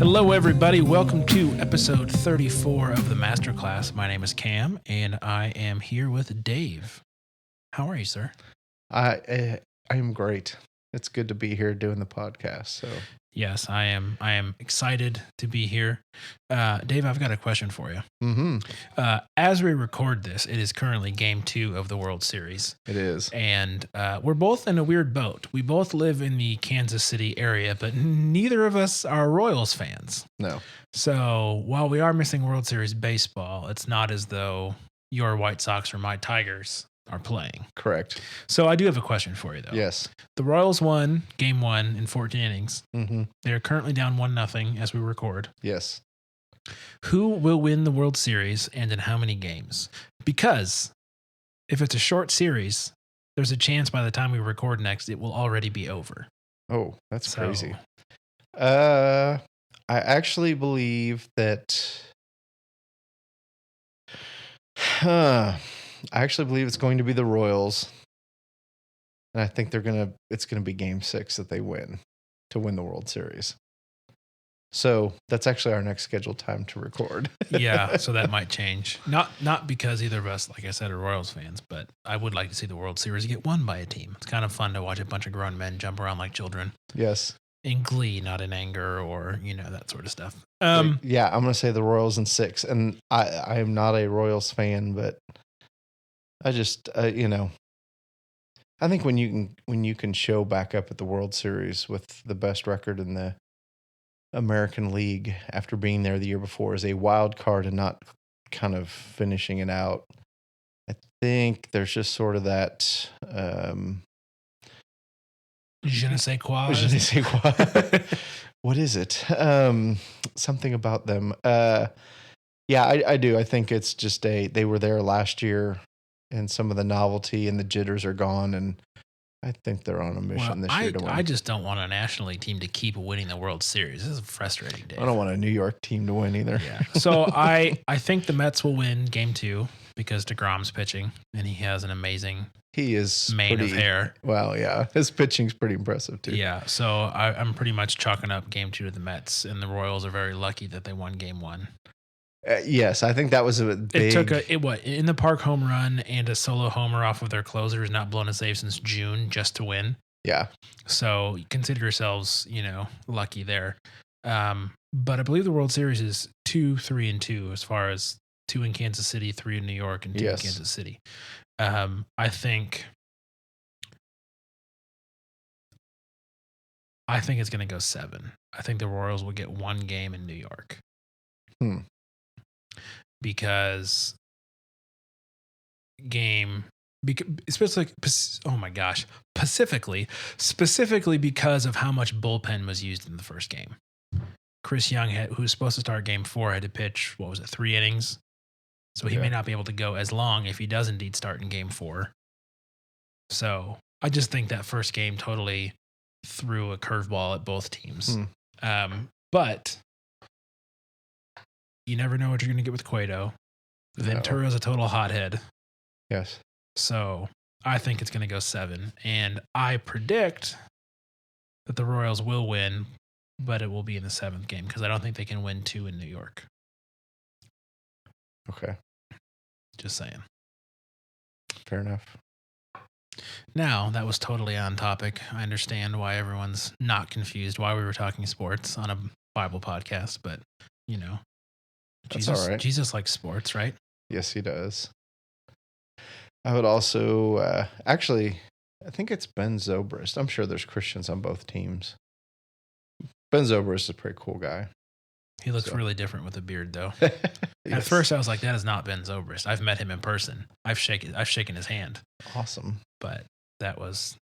Hello, everybody. Welcome to episode 34 of the Masterclass. My name is Cam, and I am here with Dave. How are you, sir? I am great. It's good to be here doing the podcast. So Yes, I am. I am excited to be here. Dave, I've got a question for you. As we record this, it is currently Game 2 of the World Series. It is. And we're both in a weird boat. We both live in the Kansas City area, but neither of us are Royals fans. No. So while we are missing World Series baseball, it's not as though your White Sox or my Tigers are playing. Correct. So I do have a question for you, though. Yes. The Royals won Game 1 in 14 innings. Mm-hmm. They are currently down 1-0 as we record. Yes. Who will win the World Series and in how many games? Because if it's a short series, there's a chance by the time we record next, it will already be over. Oh, that's So- crazy. I actually believe that. I actually believe it's going to be the Royals, and I think it's gonna be Game 6 that they win to win the World Series. So that's actually our next scheduled time to record. Yeah, so that might change. Not because either of us, like I said, are Royals fans, but I would like to see the World Series get won by a team. It's kind of fun to watch a bunch of grown men jump around like children. Yes. In glee, not in anger or, that sort of stuff. Yeah, I'm gonna say the Royals in 6, and I am not a Royals fan, but I just I think when you can show back up at the World Series with the best record in the American League after being there the year before as a wild card and not kind of finishing it out, I think there's just sort of that Je ne sais quoi. je ne sais quoi. What is it? Something about them. Yeah, I do. I think it's just they were there last year and some of the novelty and the jitters are gone, and I think they're on a mission this year to win. I just don't want a National League team to keep winning the World Series. This is frustrating, Dave. I don't want a New York team to win either. Yeah. So I think the Mets will win Game 2 because DeGrom's pitching, and he has an amazing He is mane of hair. Well, yeah, his pitching's pretty impressive too. Yeah, so I'm pretty much chalking up Game 2 to the Mets, and the Royals are very lucky that they won Game 1. Yes, I think that was a big. It took in the park home run and a solo homer off of their closer who's not blown a save since June just to win. Yeah. So consider yourselves, lucky there. But I believe the World Series is 2, 3, and 2 as far as 2 in Kansas City, 3 in New York, and 2 in Kansas City. I think it's going to go 7. I think the Royals will get 1 game in New York. Because specifically because of how much bullpen was used in the first game. Chris Young, who was supposed to start Game 4, had to pitch, 3 innings? So he may not be able to go as long if he does indeed start in Game 4. So I just think that first game totally threw a curveball at both teams. But you never know what you're going to get with Cueto. Ventura's a total hothead. Yes. So I think it's going to go 7. And I predict that the Royals will win, but it will be in the 7th game because I don't think they can win 2 in New York. Okay. Just saying. Fair enough. Now, that was totally on topic. I understand why everyone's not confused why we were talking sports on a Bible podcast, but, That's all right. Jesus likes sports, right? Yes, he does. I would also, actually, I think it's Ben Zobrist. I'm sure there's Christians on both teams. Ben Zobrist is a pretty cool guy. He looks really different with a beard, though. Yes. At first, I was like, that is not Ben Zobrist. I've met him in person. I've shaken his hand. Awesome. But that was,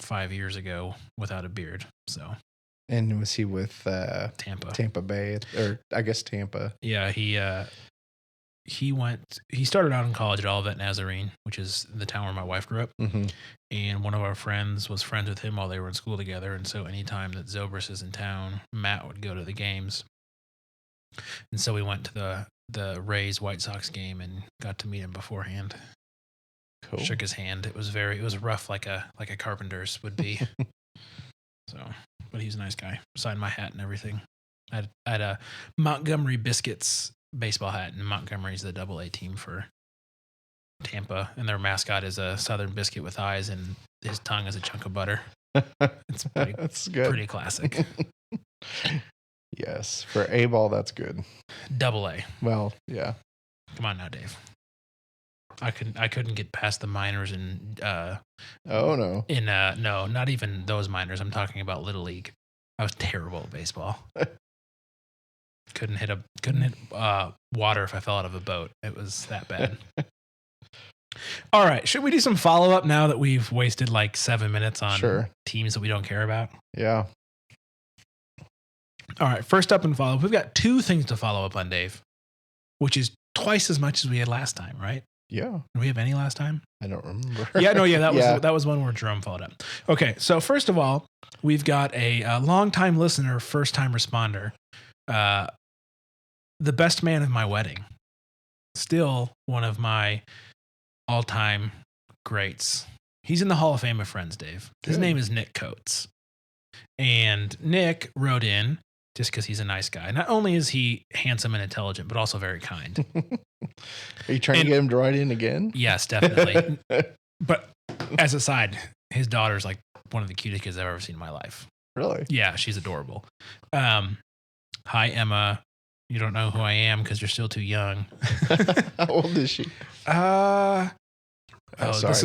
5 years ago without a beard. So. And was he with Tampa? Tampa Bay, or I guess Tampa. Yeah, he started out in college at Olivet Nazarene, which is the town where my wife grew up. Mm-hmm. And one of our friends was friends with him while they were in school together. And so anytime that Zobrist is in town, Matt would go to the games. And so we went to the Rays White Sox game and got to meet him beforehand. Cool. Shook his hand. It was rough like a Carpenter's would be. So, but he's a nice guy. Signed my hat and everything. I had a Montgomery Biscuits baseball hat, and Montgomery's the AA team for Tampa, and their mascot is a Southern biscuit with eyes, and his tongue is a chunk of butter. It's That's good. pretty classic. Yes, for A ball, that's good. AA. Well, yeah. Come on now, Dave. I couldn't get past the minors and Oh no. No, not even those minors. I'm talking about Little League. I was terrible at baseball. couldn't hit water if I fell out of a boat. It was that bad. All right, should we do some follow up now that we've wasted like 7 minutes on teams that we don't care about? Yeah. All right, first up in follow up, we've got 2 things to follow up on, Dave, which is twice as much as we had last time, right? Yeah. Did we have any last time? I don't remember. That was one where Jerome followed up. Okay, so first of all, we've got a long-time listener, first-time responder, the best man of my wedding. Still one of my all-time greats. He's in the Hall of Fame of Friends, Dave. His name is Nick Coates. And Nick wrote in just because he's a nice guy. Not only is he handsome and intelligent, but also very kind. Are you trying to get him to write in again? Yes, definitely. But as a side, his daughter's like one of the cutest kids I've ever seen in my life. Really? Yeah, she's adorable. Hi, Emma. You don't know who I am because you're still too young. How old is she? Sorry,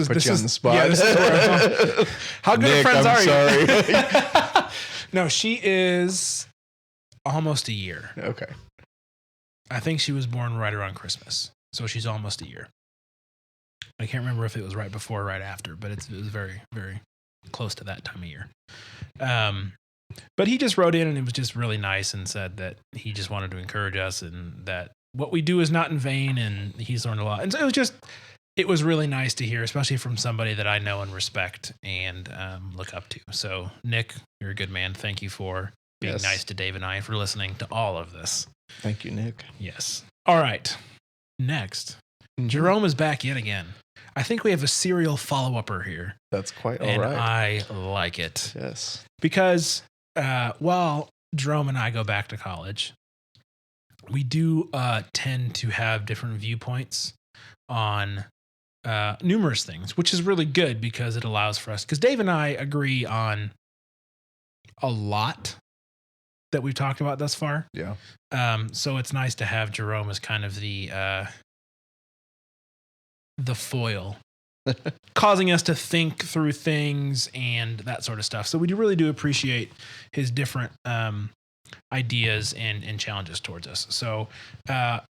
put you on the spot. Yeah, this is where how good Nick, of friends I'm are you? No, she is almost a year. Okay. I think she was born right around Christmas, so she's almost a year. I can't remember if it was right before or right after, but it was very, very close to that time of year. But he just wrote in, and it was just really nice, and said that he just wanted to encourage us, and that what we do is not in vain, and he's learned a lot. And so it was really nice to hear, especially from somebody that I know and respect and look up to. So, Nick, you're a good man. Thank you for being nice to Dave and I, and for listening to all of this. Thank you, Nick. Yes. All right. Next, Jerome is back yet again. I think we have a serial follow-upper here. That's quite all and right. I like it. Yes. Because while Jerome and I go back to college, we do tend to have different viewpoints on numerous things, which is really good because it allows for us, because Dave and I agree on a lot that we've talked about thus far. Yeah. So it's nice to have Jerome as kind of the foil, causing us to think through things and that sort of stuff. So we really do appreciate his different ideas and challenges towards us. So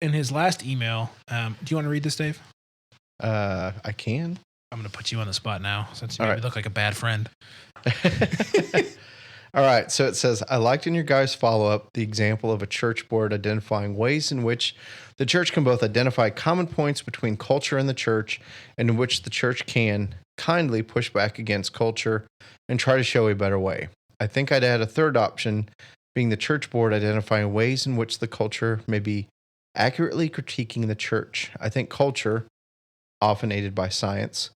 in his last email, do you want to read this, Dave? I can. I'm going to put you on the spot now since you made me look like a bad friend. All right. So it says, I liked in your guys' follow-up the example of a church board identifying ways in which the church can both identify common points between culture and the church, and in which the church can kindly push back against culture and try to show a better way. I think I'd add a third option, being the church board identifying ways in which the culture may be accurately critiquing the church. I think culture, often aided by science,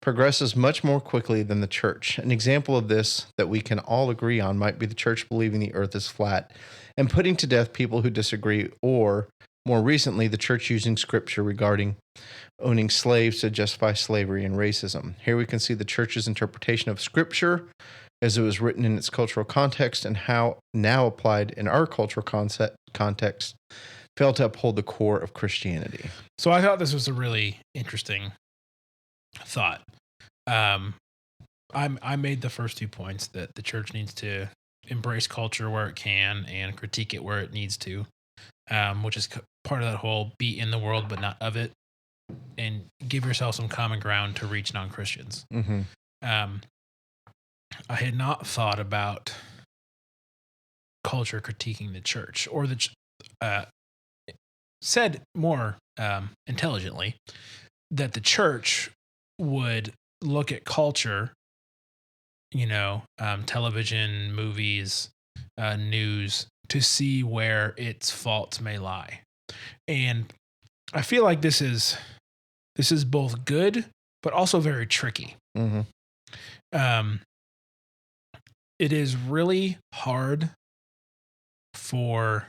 progresses much more quickly than the church. An example of this that we can all agree on might be the church believing the earth is flat and putting to death people who disagree, or more recently, the church using scripture regarding owning slaves to justify slavery and racism. Here we can see the church's interpretation of scripture as it was written in its cultural context and how now applied in our cultural context failed to uphold the core of Christianity. So I thought this was a really interesting thought. I made the first 2 points that the church needs to embrace culture where it can and critique it where it needs to, which is part of that whole be in the world but not of it, and give yourself some common ground to reach non-Christians. Mm-hmm. I had not thought about culture critiquing the church, or said more intelligently that the church would look at culture, television, movies, news, to see where its faults may lie. And I feel like this is both good, but also very tricky. Mm-hmm. It is really hard for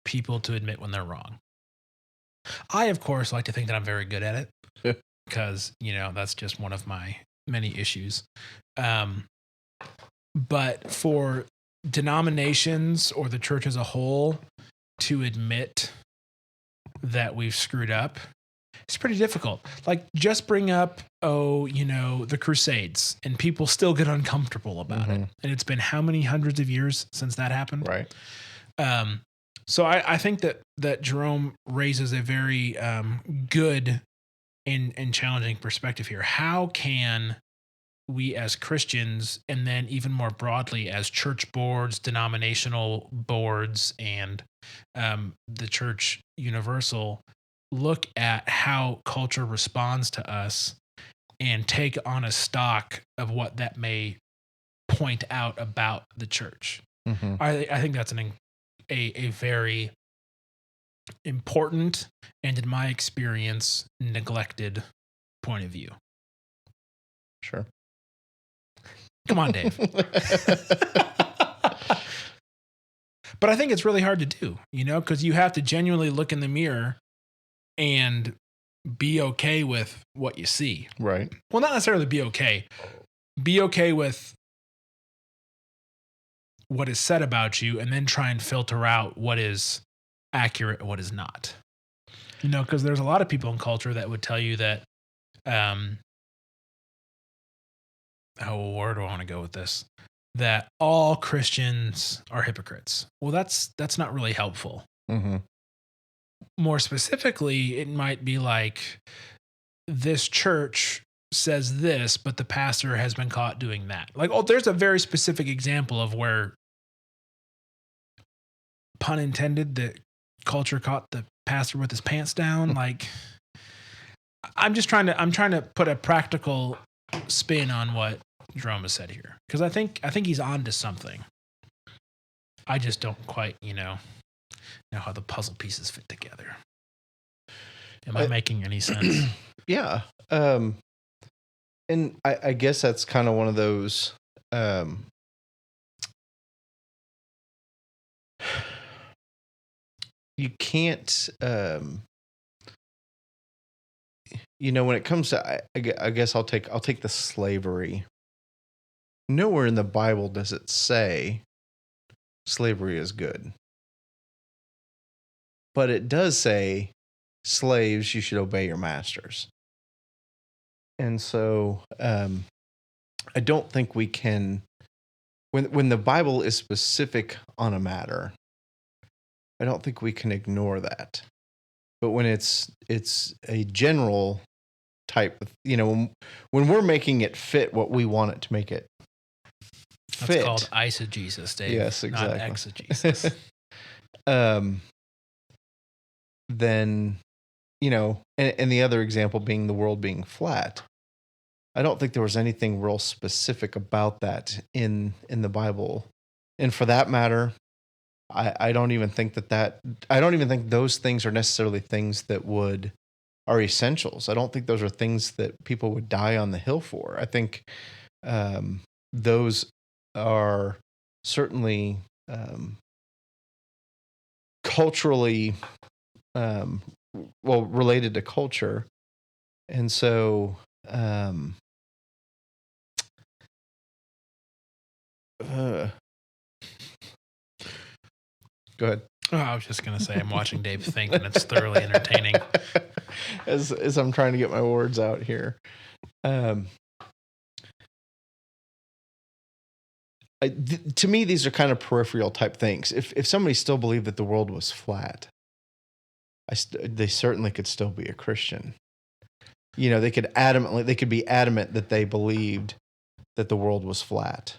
people to admit when they're wrong. I, of course, like to think that I'm very good at it because, that's just one of my many issues. But for denominations or the church as a whole to admit that we've screwed up, it's pretty difficult. Like, just bring up, the Crusades, and people still get uncomfortable about it. And it's been how many hundreds of years since that happened? Right. So I think that Jerome raises a very good and challenging perspective here. How can we as Christians, and then even more broadly as church boards, denominational boards, and the church universal, look at how culture responds to us and take on a stock of what that may point out about the church? I think that's a very important and, in my experience, neglected point of view. Sure. Come on, Dave. But I think it's really hard to do, because you have to genuinely look in the mirror and be okay with what you see. Right. Well, not necessarily be okay. Be okay with what is said about you, and then try and filter out what is accurate and what is not. Because there's a lot of people in culture that would tell you that, where do I want to go with this? That all Christians are hypocrites. Well, that's not really helpful. More specifically, it might be like, this church says this, but the pastor has been caught doing that. Like, there's a very specific example of where, pun intended, the culture caught the pastor with his pants down. Like, I'm trying to put a practical spin on what Jerome has said here, because I think he's on to something. I just don't quite, know how the puzzle pieces fit together. Am I making any sense? Yeah. And I guess that's kind of one of those, you can't, when it comes to, I guess I'll take the slavery. Nowhere in the Bible does it say slavery is good. But it does say, slaves, you should obey your masters. And so I don't think we can, when the Bible is specific on a matter, I don't think we can ignore that. But when it's a general type of, when we're making it fit what we want it to make it fit. That's called eisegesis, Dave. Yes, exactly. Not exegesis. Then, and the other example being the world being flat. I don't think there was anything real specific about that in the Bible. And for that matter, I don't even think I don't even think those things are necessarily things that are essentials. I don't think those are things that people would die on the hill for. I think those are certainly culturally, related to culture. And so, go ahead. Oh, I was just going to say, I'm watching Dave think, and it's thoroughly entertaining. As I'm trying to get my words out here. To me, these are kind of peripheral type things. If somebody still believed that the world was flat, they certainly could still be a Christian. They could be adamant that they believed that the world was flat,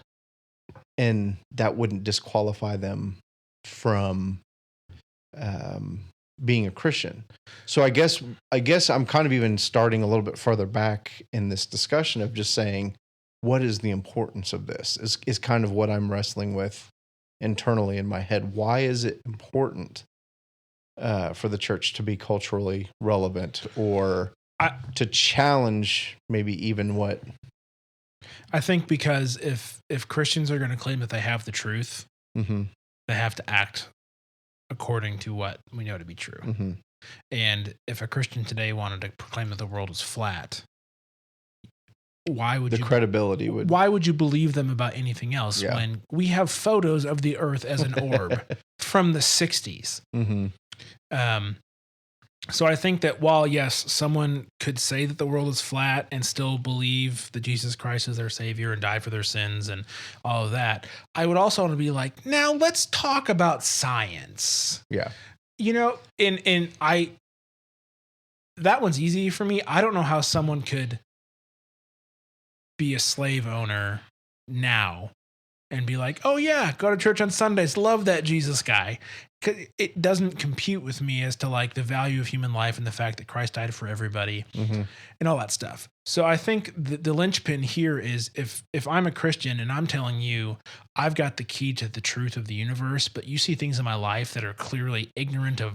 and that wouldn't disqualify them from being a Christian. So I guess I'm kind of even starting a little bit further back in this discussion of just saying, what is the importance of this is kind of what I'm wrestling with internally in my head. Why is it important for the church to be culturally relevant, or to challenge maybe even what? I think because if Christians are going to claim that they have the truth, mm-hmm. they have to act according to what we know to be true. Mm-hmm. And if a Christian today wanted to proclaim that the world was flat, why would why would you believe them about anything else when we have photos of the earth as an orb from the 60s? Mm-hmm. So I think that while, yes, someone could say that the world is flat and still believe that Jesus Christ is their savior and died for their sins and all of that, I would also want to be like, now let's talk about science. Yeah. You know, that one's easy for me. I don't know how someone could be a slave owner now and be like, oh yeah, go to church on Sundays, love that Jesus guy. 'Cause it doesn't compute with me as to like the value of human life and the fact that Christ died for everybody and all that stuff. So I think the linchpin here is if I'm a Christian and I'm telling you I've got the key to the truth of the universe, but you see things in my life that are clearly ignorant of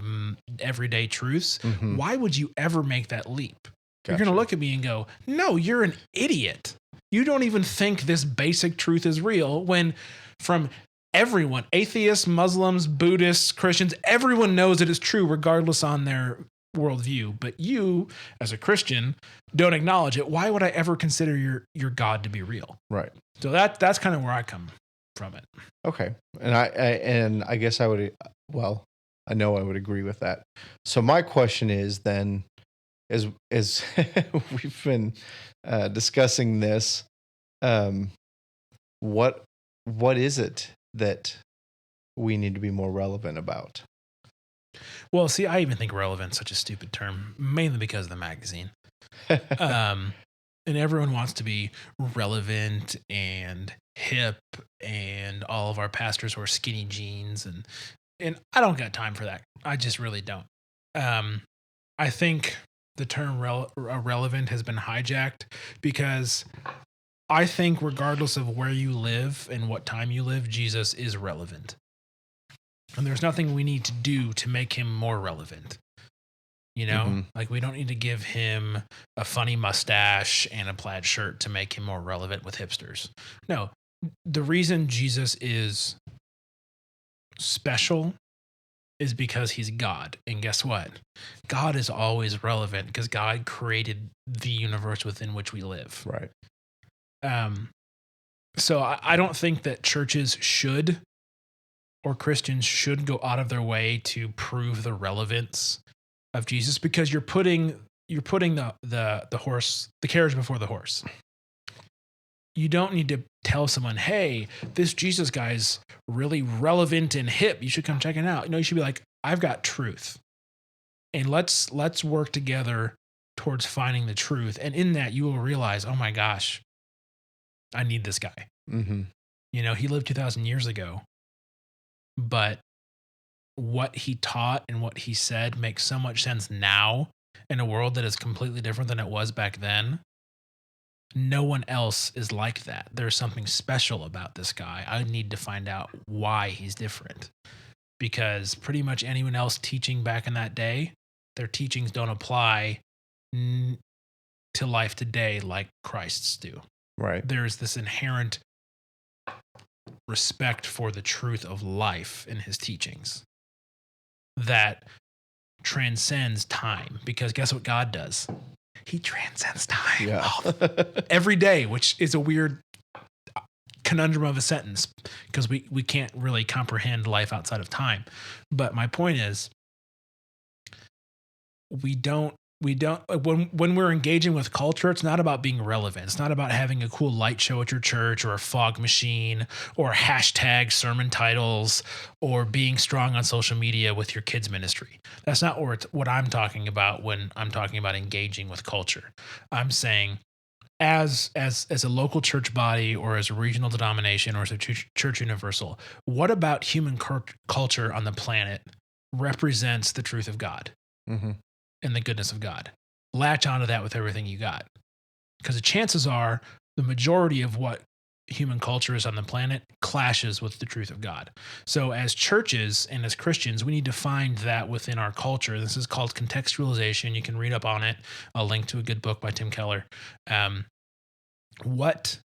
everyday truths, why would you ever make that leap? Gotcha. You're going to look at me and go, no, you're an idiot. You don't even think this basic truth is real when from everyone, atheists, Muslims, Buddhists, Christians, everyone knows it is true regardless on their worldview. But you, as a Christian, don't acknowledge it. Why would I ever consider your God to be real? Right. So that's kind of where I come from it. Okay. And I guess I would, well, I know I would agree with that. So my question is then, as we've been discussing this, what is it that we need to be more relevant about? Well, see, I even think relevant's such a stupid term, mainly because of the magazine. And everyone wants to be relevant and hip, and all of our pastors wear skinny jeans, and I don't got time for that. I just really don't. I think the term relevant has been hijacked because I think regardless of where you live and what time you live, Jesus is relevant. And there's nothing we need to do to make him more relevant. You know, like we don't need to give him a funny mustache and a plaid shirt to make him more relevant with hipsters. No, the reason Jesus is special is because he's God. And guess what? God is always relevant because God created the universe within which we live. Right. So I don't think that churches should or Christians should go out of their way to prove the relevance of Jesus because you're putting the carriage before the horse. You don't need to tell someone, hey, this Jesus guy's really relevant and hip. You should come check it out. You should be like, I've got truth. And let's work together towards finding the truth. And in that, you will realize, oh my gosh, I need this guy. He lived 2,000 years ago, but what he taught and what he said makes so much sense now in a world that is completely different than it was back then. No one else is like that. There's something special about this guy. I need to find out why he's different, because pretty much anyone else teaching back in that day, their teachings don't apply to life today like Christ's do. Right. There's this inherent respect for the truth of life in his teachings that transcends time, because guess what God does? He transcends time. Yeah. Every day, which is a weird conundrum of a sentence because we can't really comprehend life outside of time. But my point is, when we're engaging with culture, it's not about being relevant. It's not about having a cool light show at your church or a fog machine or hashtag sermon titles or being strong on social media with your kids' ministry. That's not what I'm talking about when I'm talking about engaging with culture. I'm saying as a local church body or as a regional denomination or as a church universal, what about human culture on the planet represents the truth of God? And the goodness of God. Latch onto that with everything you got. Because the chances are the majority of what human culture is on the planet clashes with the truth of God. So as churches and as Christians, we need to find that within our culture. This is called contextualization. You can read up on it. I'll link to a good book by Tim Keller. What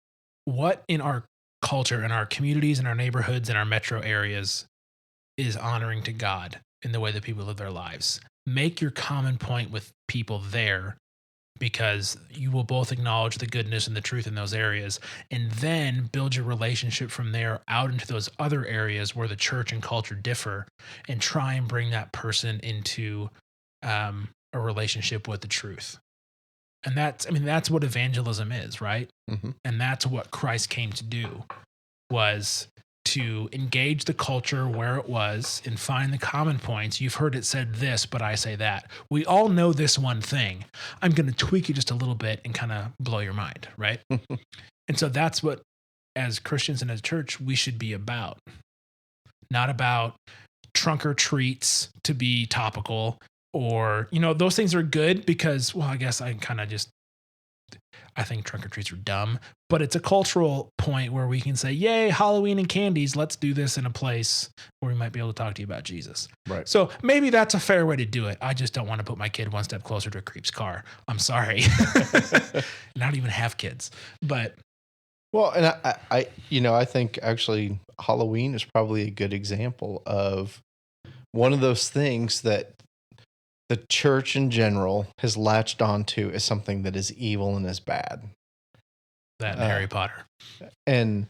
in our culture, in our communities, in our neighborhoods, in our metro areas is honoring to God in the way that people live their lives. Make your common point with people there, because you will both acknowledge the goodness and the truth in those areas, and then build your relationship from there out into those other areas where the church and culture differ, and try and bring that person into a relationship with the truth. And that's what evangelism is, right? Mm-hmm. And that's what Christ came to do, was to engage the culture where it was and find the common points. You've heard it said this, but I say that. We all know this one thing. I'm going to tweak it just a little bit and kind of blow your mind, right? And so that's what, as Christians and as a church, we should be about. Not about trunk or treats to be topical, or, those things are good because, well, I guess I think trunk or treats are dumb, but it's a cultural point where we can say, yay, Halloween and candies. Let's do this in a place where we might be able to talk to you about Jesus. Right. So maybe that's a fair way to do it. I just don't want to put my kid one step closer to a creep's car. I'm sorry. And I don't even have kids, but. Well, and I think actually Halloween is probably a good example of one of those things that the church in general has latched onto as something that is evil and is bad. That and Harry Potter. And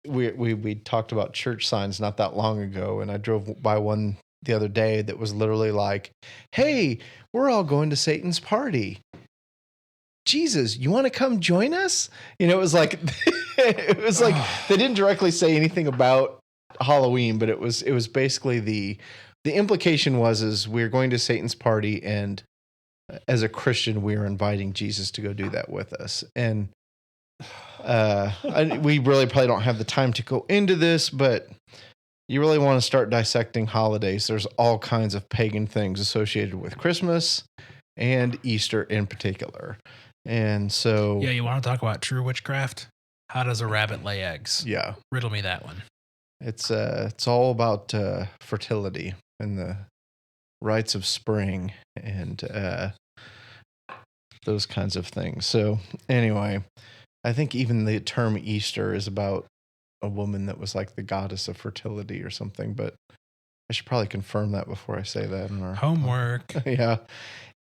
we talked about church signs not that long ago, and I drove by one the other day that was literally like, "Hey, we're all going to Satan's party. Jesus, you want to come join us?" It was like they didn't directly say anything about Halloween, but it was basically the implication was we're going to Satan's party, and as a Christian, we're inviting Jesus to go do that with us. And we really probably don't have the time to go into this, but you really want to start dissecting holidays. There's all kinds of pagan things associated with Christmas and Easter in particular. And so... Yeah, you want to talk about true witchcraft? How does a rabbit lay eggs? Yeah. Riddle me that one. It's all about fertility and the rites of spring and those kinds of things. So anyway, I think even the term Easter is about a woman that was like the goddess of fertility or something, but I should probably confirm that before I say that in our homework. Yeah.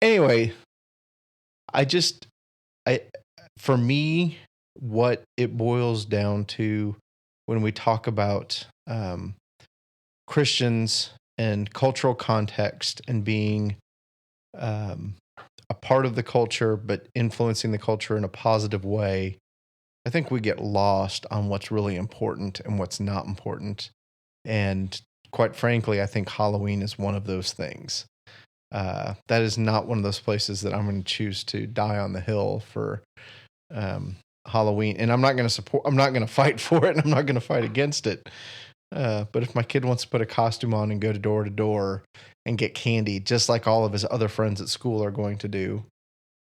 Anyway, for me, what it boils down to when we talk about Christians and cultural context and being a part of the culture, but influencing the culture in a positive way, I think we get lost on what's really important and what's not important. And quite frankly, I think Halloween is one of those things. That is not one of those places that I'm going to choose to die on the hill for Halloween. And I'm not going to fight for it, and I'm not going to fight against it. But if my kid wants to put a costume on and go door to door and get candy, just like all of his other friends at school are going to do,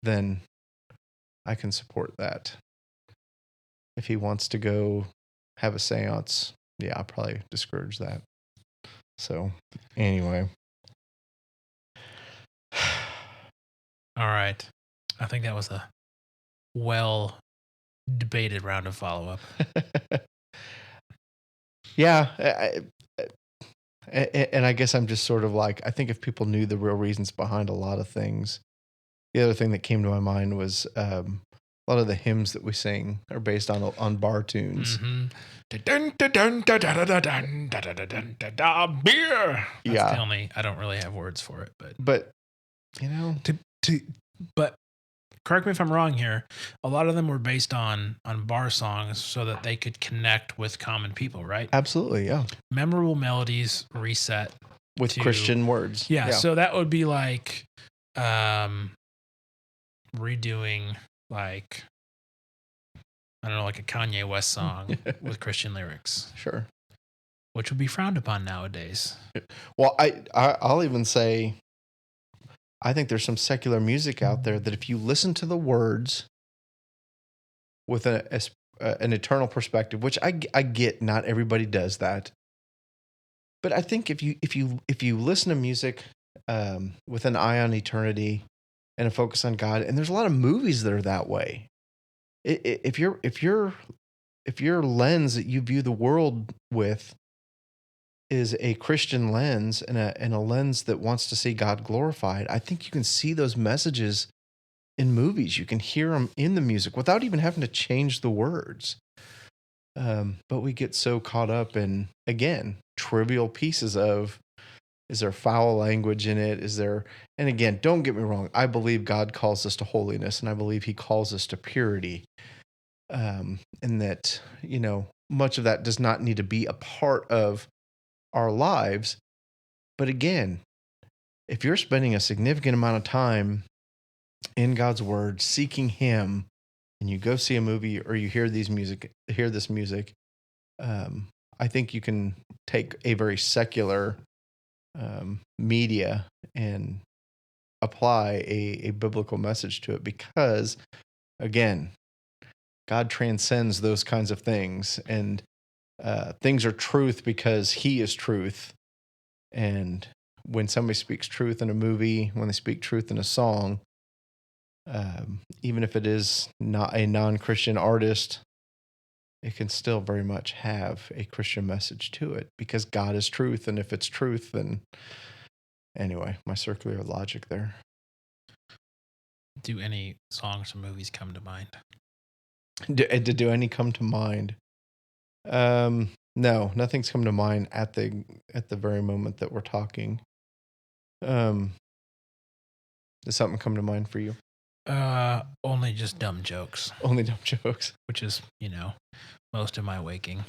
then I can support that. If he wants to go have a seance, yeah, I'll probably discourage that. So anyway. All right. I think that was a well debated round of follow-up. Yeah. And I guess I'm just sort of like, I think if people knew the real reasons behind a lot of things, the other thing that came to my mind was a lot of the hymns that we sing are based on bar tunes. Beer. Yeah. The only, I don't really have words for it, but but correct me if I'm wrong here. A lot of them were based on bar songs so that they could connect with common people, right? Absolutely, yeah. Memorable melodies reset with Christian words. Yeah, so that would be like redoing like, I don't know, like a Kanye West song with Christian lyrics. Sure. Which would be frowned upon nowadays. Well, I'll even say, I think there's some secular music out there that if you listen to the words with an eternal perspective, which I get, not everybody does that, but I think if you listen to music with an eye on eternity and a focus on God, and there's a lot of movies that are that way. If your lens that you view the world with is a Christian lens and a lens that wants to see God glorified, I think you can see those messages in movies. You can hear them in the music without even having to change the words. But we get so caught up in, again, trivial pieces of, is there foul language in it? Is there, and again, don't get me wrong. I believe God calls us to holiness, and I believe he calls us to purity. And that, much of that does not need to be a part of our lives. But again, if you're spending a significant amount of time in God's word, seeking him, and you go see a movie or you hear this music, I think you can take a very secular media and apply a biblical message to it, because again, God transcends those kinds of things, and things are truth because he is truth. And when somebody speaks truth in a movie, when they speak truth in a song, even if it is not a non-Christian artist, it can still very much have a Christian message to it, because God is truth. And if it's truth, then anyway, my circular logic there. Do any songs or movies come to mind? Do any come to mind? No, nothing's come to mind at the very moment that we're talking. Does something come to mind for you? Only just dumb jokes. Only dumb jokes. Which is, most of my waking.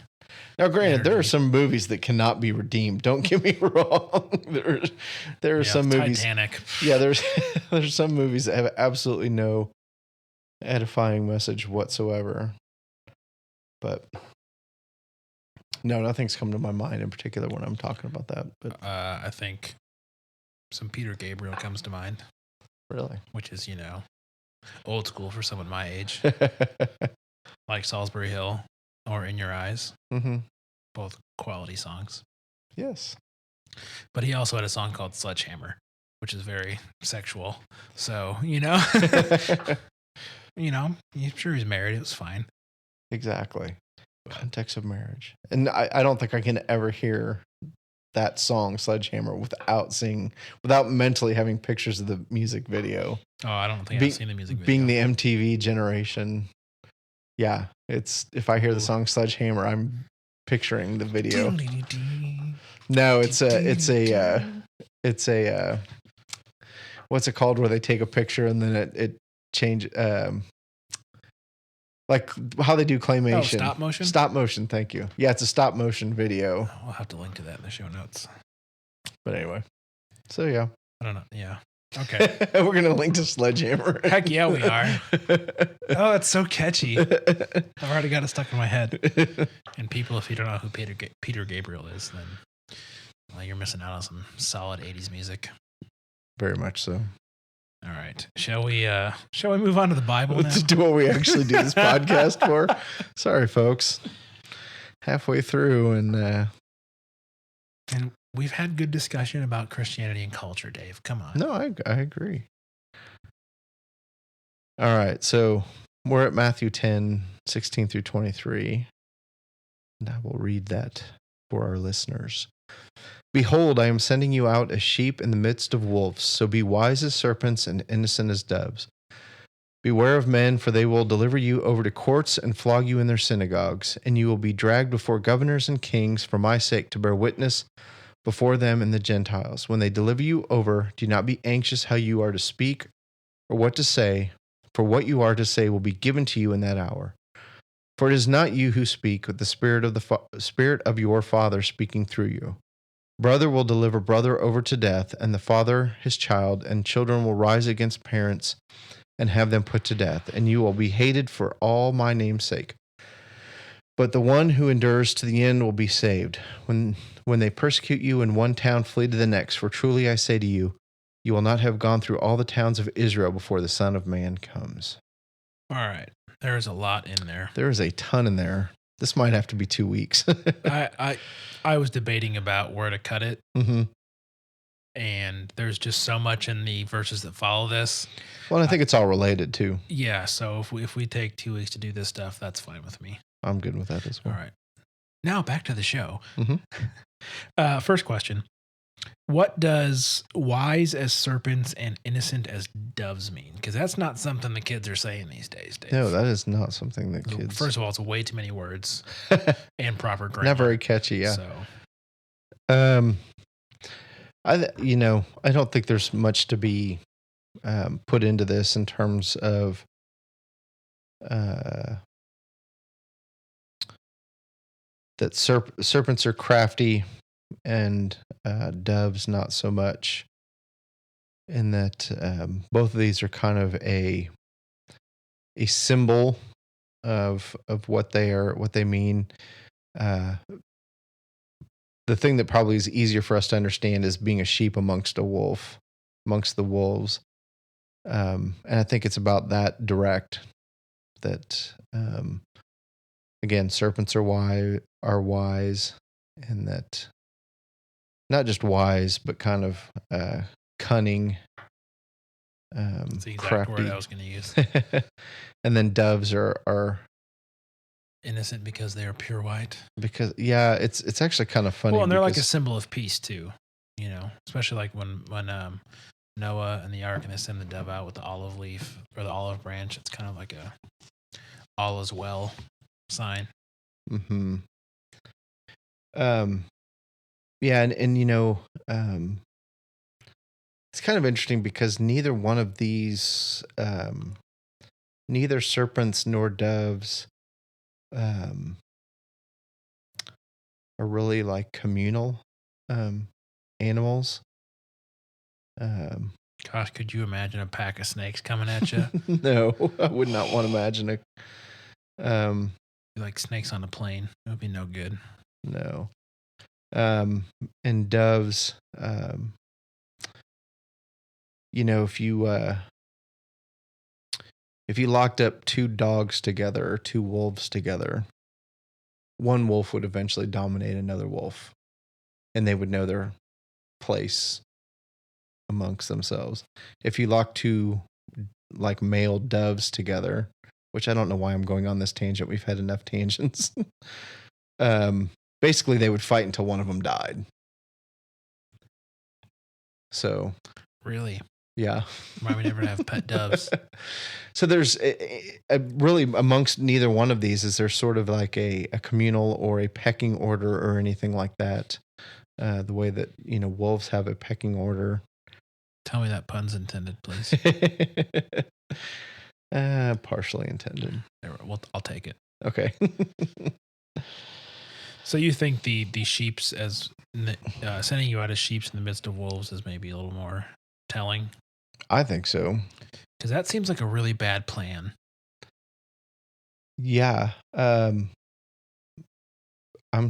Now, granted, there are some movies that cannot be redeemed. Don't get me wrong. There are some movies. Titanic. Yeah, there's some movies that have absolutely no edifying message whatsoever. But no, nothing's come to my mind in particular when I'm talking about that. But I think some Peter Gabriel comes to mind. Really? Which is, old school for someone my age. Like Salisbury Hill or In Your Eyes. Mm-hmm. Both quality songs. Yes. But he also had a song called Sledgehammer, which is very sexual. So, I'm sure he's married. It was fine. Exactly. Context of marriage. And I don't think I can ever hear that song Sledgehammer without mentally having pictures of the music video. Oh, I don't think I've seen the music video. Being the MTV generation. Yeah. If I hear the song Sledgehammer, I'm picturing the video. No, it's a what's it called where they take a picture and then it change like how they do claymation. Oh, stop motion? Stop motion, thank you. Yeah, it's a stop motion video. We'll have to link to that in the show notes. But anyway. So yeah. I don't know. Yeah. Okay. We're going to link to Sledgehammer. Heck yeah, we are. Oh, it's so catchy. I've already got it stuck in my head. And people, if you don't know who Peter Gabriel is, then you're missing out on some solid 80s music. Very much so. All right. Shall we move on to the Bible now? To do what we actually do this podcast for? Sorry, folks. Halfway through and we've had good discussion about Christianity and culture, Dave. Come on. No, I agree. All right. So we're at Matthew 10:16 through 23. And I will read that for our listeners. Behold, I am sending you out as sheep in the midst of wolves. So be wise as serpents and innocent as doves. Beware of men, for they will deliver you over to courts and flog you in their synagogues, and you will be dragged before governors and kings for my sake to bear witness before them and the Gentiles. When they deliver you over, do not be anxious how you are to speak or what to say, for what you are to say will be given to you in that hour. For it is not you who speak, but the Spirit of your Father speaking through you. Brother will deliver brother over to death, and the father his child, and children will rise against parents and have them put to death, and you will be hated for all my name's sake. But the one who endures to the end will be saved. When they persecute you in one town, flee to the next, for truly I say to you, you will not have gone through all the towns of Israel before the Son of Man comes. All right. There is a lot in there. There is a ton in there. This might have to be 2 weeks. I was debating about where to cut it. Mm-hmm. And there's just so much in the verses that follow this. Well, I think it's all related too. Yeah. So if we take 2 weeks to do this stuff, that's fine with me. I'm good with that as well. All right. Now back to the show. Mhm. First question. What does wise as serpents and innocent as doves mean? Because that's not something the kids are saying these days, Dave. No, that is not something that kids. First of all, it's way too many words and proper grammar. Not very catchy, yeah. So, I don't think there's much to be put into this in terms of that serpents are crafty and doves not so much. In that both of these are kind of a symbol of what they mean. The thing that probably is easier for us to understand is being a sheep amongst the wolves. And I think it's about that direct. That again, serpents are wise, and that not just wise, but kind of cunning. that's the exact crafty word I was going to use. And then doves are Innocent because they are pure white. because it's actually kind of funny. Well, and they're like a symbol of peace too. Especially like when Noah and the ark and they send the dove out with the olive leaf or the olive branch. It's kind of like a all is well sign. Mm-hmm. Yeah, and it's kind of interesting because neither one of these, neither serpents nor doves, are really like communal animals. Gosh, could you imagine a pack of snakes coming at you? No, I would not want to imagine it. Like snakes on a plane. It would be no good. No. And doves, if you locked up two dogs together or two wolves together, one wolf would eventually dominate another wolf, and they would know their place amongst themselves. If you lock two like male doves together, which I don't know why I'm going on this tangent. We've had enough tangents. Basically, they would fight until one of them died. So, really, yeah. Why we never have pet doves? So there's really amongst neither one of these is there sort of like a communal or a pecking order or anything like that. The way that wolves have a pecking order. Tell me that pun's intended, please. Partially intended. Well, I'll take it. Okay. So you think the sheeps as sending you out as sheeps in the midst of wolves is maybe a little more telling? I think so. Because that seems like a really bad plan. Yeah. I'm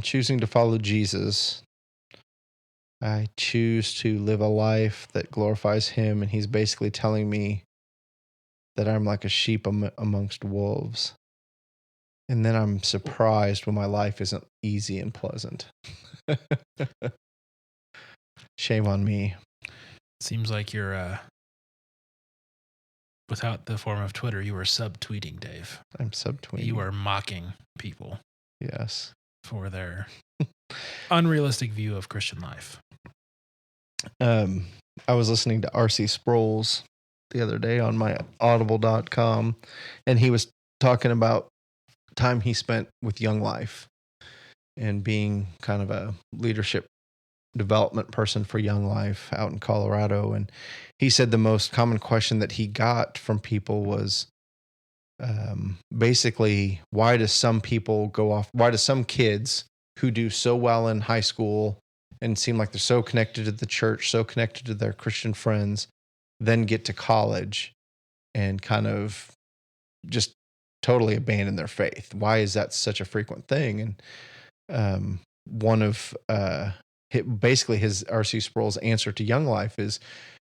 choosing to follow Jesus. I choose to live a life that glorifies him, and he's basically telling me that I'm like a sheep amongst wolves. And then I'm surprised when my life isn't easy and pleasant. Shame on me. Seems like you're, without the form of Twitter, you were subtweeting, Dave. I'm subtweeting. You are mocking people. Yes. For their unrealistic view of Christian life. I was listening to R.C. Sproul's the other day on my audible.com, and he was talking about time he spent with Young Life and being kind of a leadership development person for Young Life out in Colorado. And he said the most common question that he got from people was basically, why do some kids who do so well in high school and seem like they're so connected to the church, so connected to their Christian friends, then get to college and kind of just totally abandon their faith? Why is that such a frequent thing? And one of basically his R.C. Sproul's answer to Young Life is,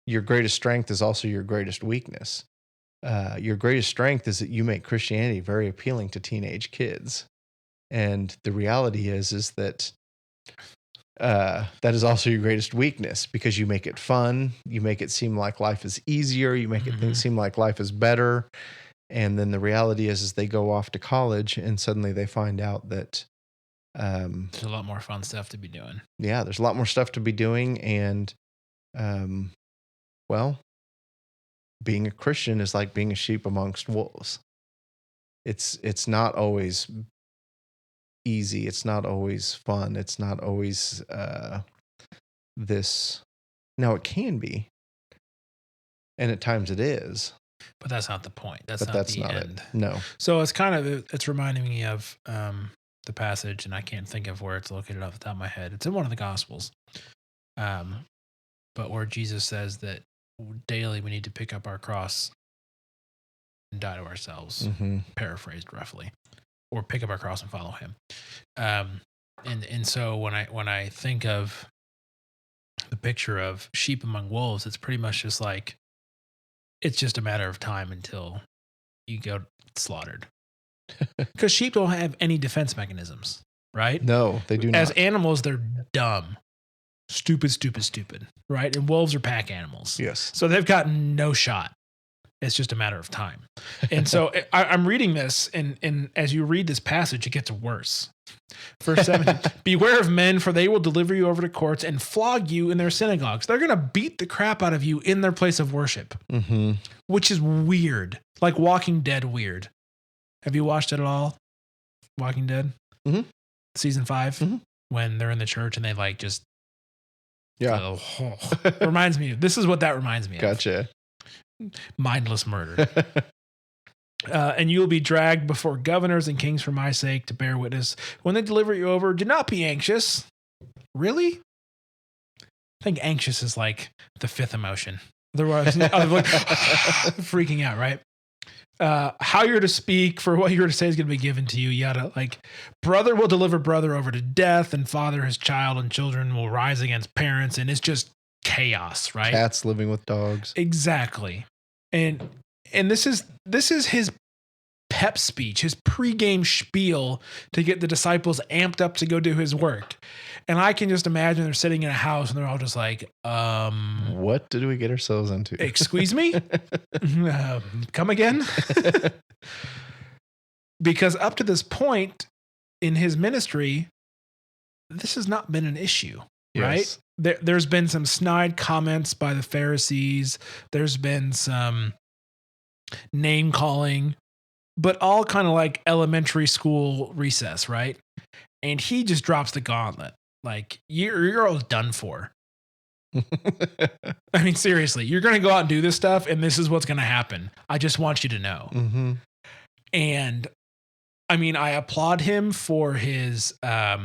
your greatest strength is also your greatest weakness. Your greatest strength is that you make Christianity very appealing to teenage kids. And the reality is that that is also your greatest weakness, because you make it fun. You make it seem like life is easier. You make it seem like life is better. And then the reality is they go off to college and suddenly they find out that There's a lot more fun stuff to be doing. Yeah, there's a lot more stuff to be doing. And, well, being a Christian is like being a sheep amongst wolves. It's not always easy. It's not always fun. It's not always this. Now it can be, and at times it is. But that's not the point. That's But not that's the not end. it. No. So it's reminding me of the passage, and I can't think of where it's located off the top of my head. It's in one of the Gospels, but where Jesus says that daily we need to pick up our cross and die to ourselves, Mm-hmm. paraphrased roughly, or pick up our cross and follow Him. And so when I think of the picture of sheep among wolves, it's pretty much just like it's just a matter of time until you go slaughtered. Because sheep don't have any defense mechanisms, right? No, they do not. As animals, they're dumb, stupid, right? And wolves are pack animals. Yes. So they've got no shot. It's just a matter of time. And so I'm reading this, and as you read this passage, it gets worse. Verse 7, beware of men, for they will deliver you over to courts and flog you in their synagogues. They're going to beat the crap out of you in their place of worship, Mm-hmm. which is weird. Like Walking Dead weird. Have you watched it at all? Walking Dead? Mhm. Season 5? Mhm. When they're in the church and they like just... Yeah. reminds me. This is what that reminds me of. Gotcha. Mindless murder. And you will be dragged before governors and kings for my sake to bear witness. When they deliver you over, do not be anxious. Really? I think anxious is like the fifth emotion. Otherwise, I'm like freaking out, right? How you're to speak, for what you're to say is going to be given to you. Yada, like brother will deliver brother over to death, and father his child, and children will rise against parents, and it's just chaos, right? Cats living with dogs. Exactly. And this is his pep speech, his pregame spiel to get the disciples amped up to go do his work. And I can just imagine they're sitting in a house and they're all just like, What did we get ourselves into? excuse me? Come again? Because up to this point in his ministry, this has not been an issue, right? Yes. There's been some snide comments by the Pharisees. There's been some name calling, but all kind of like elementary school recess, right? And he just drops the gauntlet. Like, you're all done for. I mean, seriously, you're going to go out and do this stuff, and this is what's going to happen. I just want you to know. Mm-hmm. And I mean, I applaud him for his, what's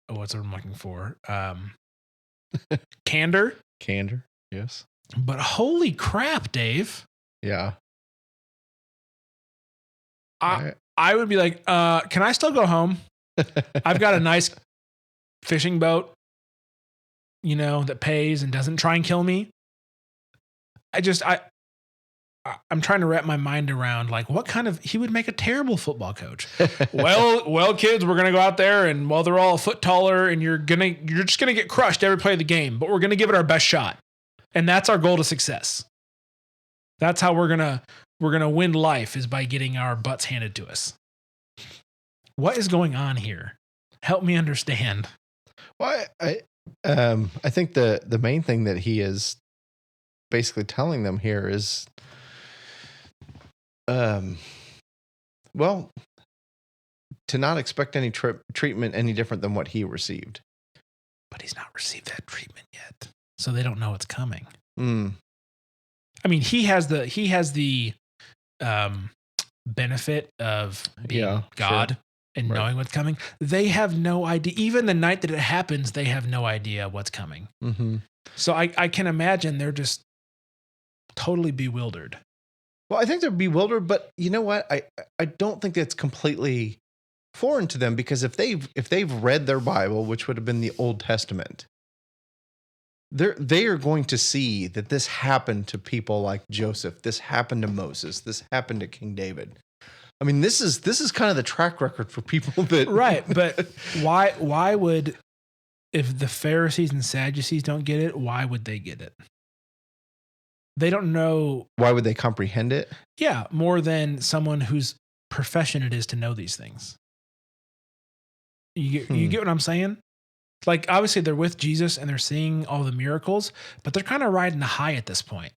what I'm looking for? Candor. Candor. Yes. But holy crap, Dave. Yeah. I would be like, can I still go home? I've got a nice fishing boat, that pays and doesn't try and kill me. I'm trying to wrap my mind around like what kind of, he would make a terrible football coach. well, kids, we're going to go out there and they're all a foot taller and you're just going to get crushed every play of the game, but we're going to give it our best shot. And that's our goal to success. That's how we're going to win life, is by getting our butts handed to us. What is going on here? Help me understand. Well, I think the main thing that he is basically telling them here is, to not expect any treatment any different than what he received. But he's not received that treatment yet, so they don't know it's coming. Mm. I mean, he has the benefit of being God. Sure. And right. Knowing what's coming. They have no idea. Even the night that it happens, they have no idea what's coming. Mm-hmm. So I can imagine they're just totally bewildered. Well, I think they're bewildered, but you know what? I don't think that's completely foreign to them, because if they've read their Bible, which would have been the Old Testament, they are going to see that this happened to people like Joseph. This happened to Moses. This happened to King David. I mean, this is kind of the track record for people that... Right, but why would, if the Pharisees and Sadducees don't get it, why would they get it? They don't know... Why would they comprehend it? Yeah, more than someone whose profession it is to know these things. You get what I'm saying? Like, obviously, they're with Jesus and they're seeing all the miracles, but they're kind of riding the high at this point.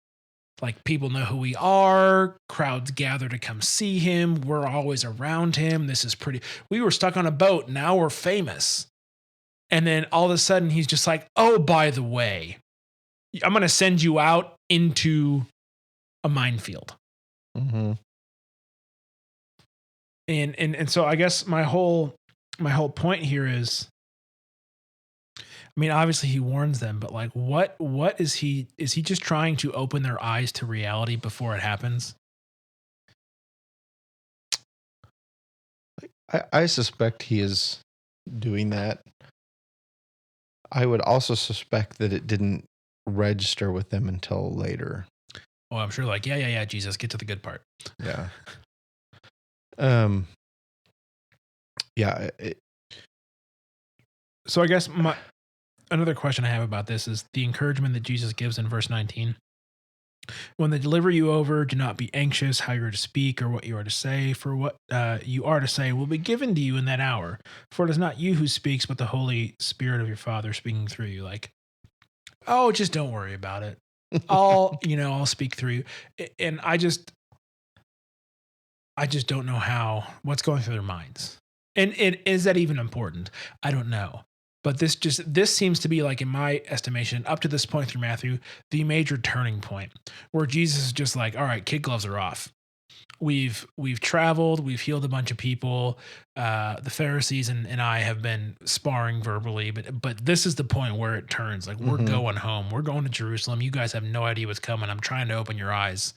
Like, people know who we are, crowds gather to come see him, we're always around him. This is pretty. We were stuck on a boat, now we're famous. And then all of a sudden, he's just like, oh, by the way, I'm going to send you out into a minefield. Mm-hmm. And so I guess my whole point here is, I mean, obviously he warns them, but like, what is he just trying to open their eyes to reality before it happens? I suspect he is doing that. I would also suspect that it didn't register with them until later. Oh, I'm sure like, yeah, Jesus, get to the good part. Yeah. Yeah. So I guess another question I have about this is the encouragement that Jesus gives in verse 19. When they deliver you over, do not be anxious how you are to speak or what you are to say, for what you are to say will be given to you in that hour. For it is not you who speaks, but the Holy Spirit of your Father speaking through you. Like, oh, just don't worry about it. I'll speak through you. And I just don't know what's going through their minds. And is that even important? I don't know. But this seems to be, like, in my estimation, up to this point through Matthew, the major turning point where Jesus is just like, all right, kid gloves are off. We've traveled, we've healed a bunch of people. The Pharisees and I have been sparring verbally, but this is the point where it turns. Like, we're going home. We're going to Jerusalem. You guys have no idea what's coming. I'm trying to open your eyes.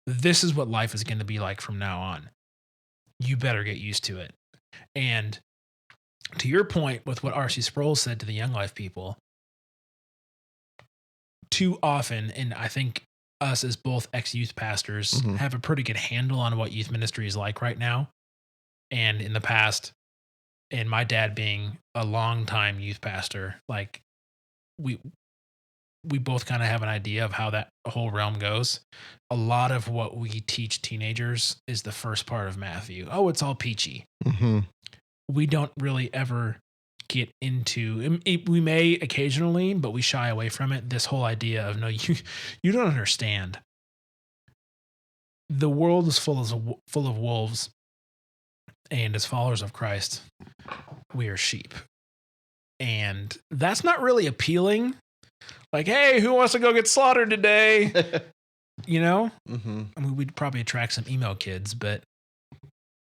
This is what life is going to be like from now on. You better get used to it. And to your point with what R.C. Sproul said to the Young Life people, too often, and I think us as both ex-youth pastors have a pretty good handle on what youth ministry is like right now. And in the past, and my dad being a long-time youth pastor, like we both kind of have an idea of how that whole realm goes. A lot of what we teach teenagers is the first part of Matthew. Oh, it's all peachy. Mm-hmm. We don't really ever get into, we may occasionally, but we shy away from it. This whole idea of, no, you don't understand. The world is full of wolves, and as followers of Christ, we are sheep. And that's not really appealing. Like, hey, who wants to go get slaughtered today? You know? Mm-hmm. I mean, we'd probably attract some emo kids, but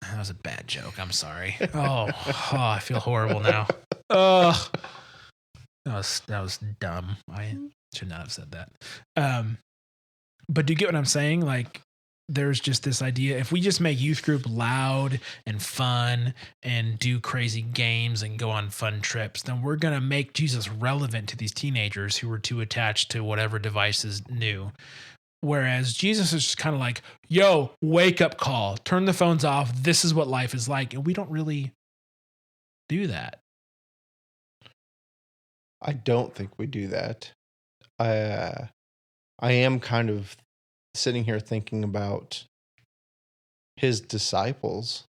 that was a bad joke. I'm sorry. Oh, I feel horrible now. That was dumb. I should not have said that. But do you get what I'm saying? Like, there's just this idea, if we just make youth group loud and fun and do crazy games and go on fun trips, then we're going to make Jesus relevant to these teenagers who are too attached to whatever device is new. Whereas Jesus is just kind of like, yo, wake up call, turn the phones off. This is what life is like. And we don't really do that. I don't think we do that. I am kind of sitting here thinking about his disciples,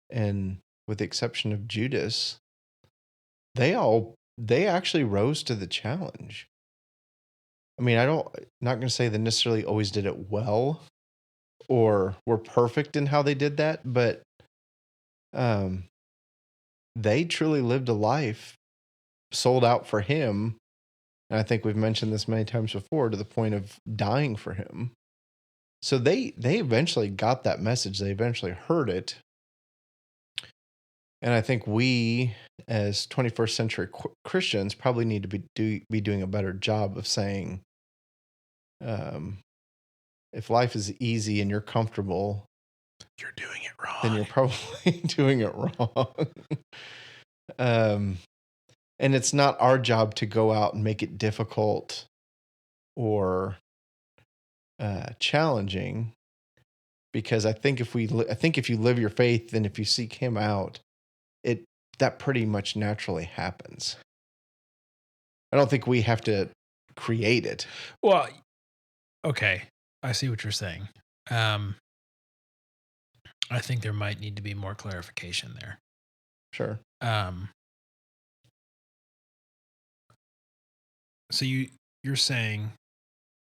and with the exception of Judas, they actually rose to the challenge. I mean, not going to say they necessarily always did it well or were perfect in how they did that, but they truly lived a life sold out for him. And I think we've mentioned this many times before, to the point of dying for him. So they eventually got that message. They eventually heard it. And I think we, as 21st century Christians, probably need to be doing a better job of saying, if life is easy and you're comfortable, you're doing it wrong. Then you're probably doing it wrong. And it's not our job to go out and make it difficult or challenging, because I think if you live your faith and if you seek him out, that pretty much naturally happens. I don't think we have to create it. Well, okay, I see what you're saying. I think there might need to be more clarification there. Sure. So you're saying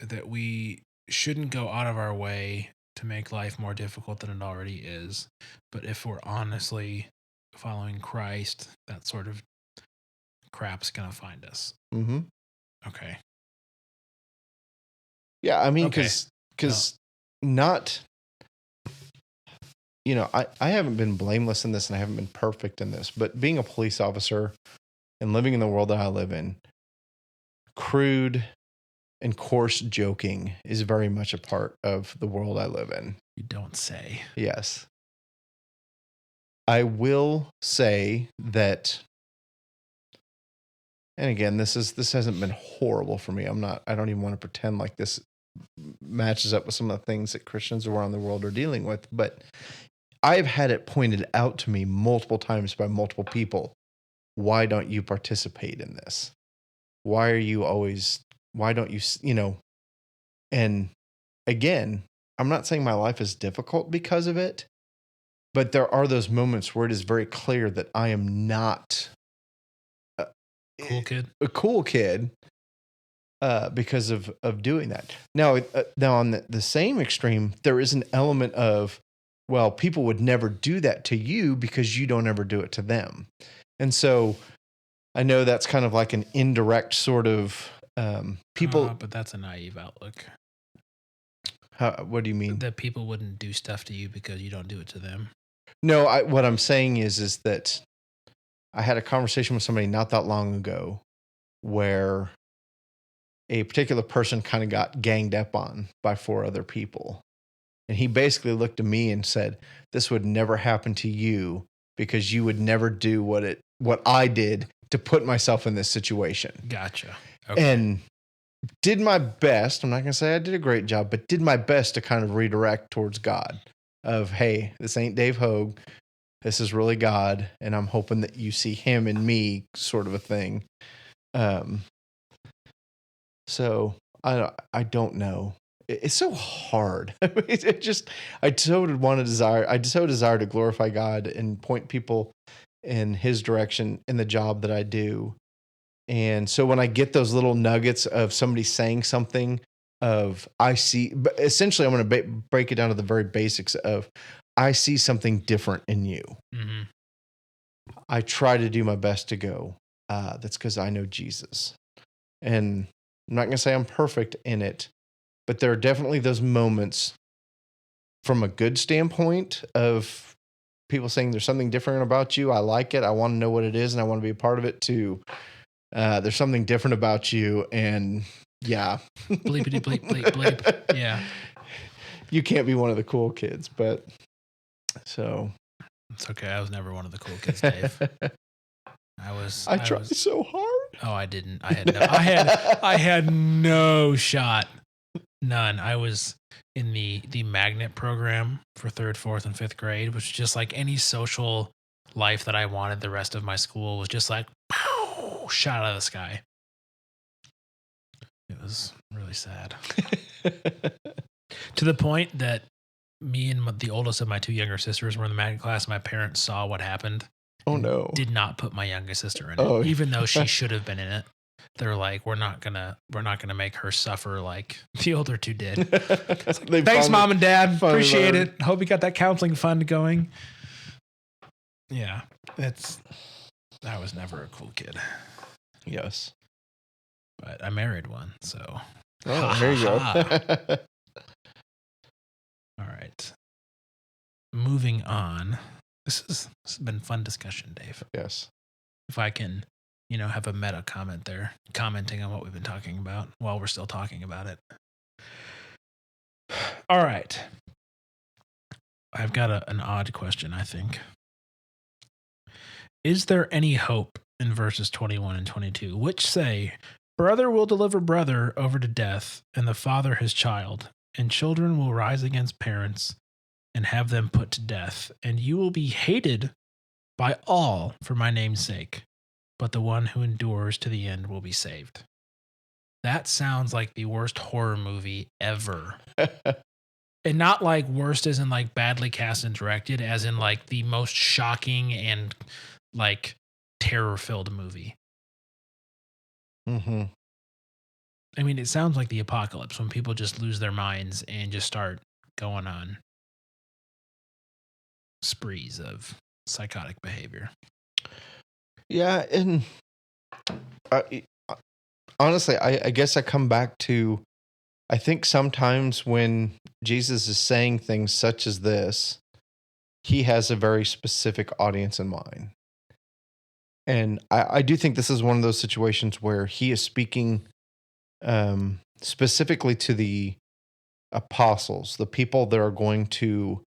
that we shouldn't go out of our way to make life more difficult than it already is, but if we're honestly following Christ, that sort of crap's gonna find us. Mm-hmm. Okay. Yeah, I mean, Okay. because not, I haven't been blameless in this and I haven't been perfect in this, but being a police officer and living in the world that I live in, crude and coarse joking is very much a part of the world I live in. You don't say. Yes. I will say that, and again, this hasn't been horrible for me. I don't even want to pretend like this matches up with some of the things that Christians around the world are dealing with, but I've had it pointed out to me multiple times by multiple people. Why don't you participate in this? Why don't you, and again, I'm not saying my life is difficult because of it, but there are those moments where it is very clear that I am not Cool kid. a cool kid because of doing that. Now on the same extreme, there is an element of, well, people would never do that to you because you don't ever do it to them. And so I know that's kind of like an indirect sort of people. But that's a naive outlook. What do you mean? That people wouldn't do stuff to you because you don't do it to them. No, what I'm saying is that I had a conversation with somebody not that long ago where a particular person kind of got ganged up on by 4 other people. And he basically looked at me and said, this would never happen to you because you would never do what I did to put myself in this situation. Gotcha. Okay. And did my best. I'm not going to say I did a great job, but did my best to kind of redirect towards God of, hey, this ain't Dave Hogue. This is really God. And I'm hoping that you see him in me, sort of a thing. So I don't know. It's so hard. I so desire to glorify God and point people in his direction in the job that I do. And so when I get those little nuggets of somebody saying something but essentially I'm going to break it down to the very basics of, I see something different in you. Mm-hmm. I try to do my best to go, that's because I know Jesus. And I'm not going to say I'm perfect in it, but there are definitely those moments from a good standpoint of people saying there's something different about you. I like it. I want to know what it is and I want to be a part of it too. There's something different about you, and yeah. Bleepity bleep bleep bleep. Yeah. You can't be one of the cool kids, but so. It's okay. I was never one of the cool kids, Dave. I tried so hard. Oh, I didn't. I had no shot. None. I was in the magnet program for 3rd, 4th, and 5th grade, which is just like any social life that I wanted. The rest of my school was just like, pow, shot out of the sky. It was really sad. To the point that me and the oldest of my 2 younger sisters were in the magnet class. My parents saw what happened. Oh no! Did not put my youngest sister in it, even though she should have been in it. They're like, we're not gonna make her suffer like the older 2 did. Like, thanks, Mom and Dad. Appreciate it. Hope you got that counseling fund going. Yeah, I was never a cool kid. Yes, but I married one, so. Oh, there you go. All right. Moving on. This has been fun discussion, Dave. Yes. If I can, have a meta comment there, commenting on what we've been talking about while we're still talking about it. All right. I've got an odd question, I think. Is there any hope in verses 21 and 22, which say, brother will deliver brother over to death, and the father his child, and children will rise against parents and have them put to death, and you will be hated by all for my name's sake, but the one who endures to the end will be saved. That sounds like the worst horror movie ever. And not like worst as in like badly cast and directed, as in like the most shocking and like terror-filled movie. Mm-hmm. I mean, it sounds like the apocalypse when people just lose their minds and just start going on sprees of psychotic behavior. Yeah, and honestly, I guess I come back to, I think sometimes when Jesus is saying things such as this, he has a very specific audience in mind. And I do think this is one of those situations where he is speaking specifically to the apostles, the people that are going to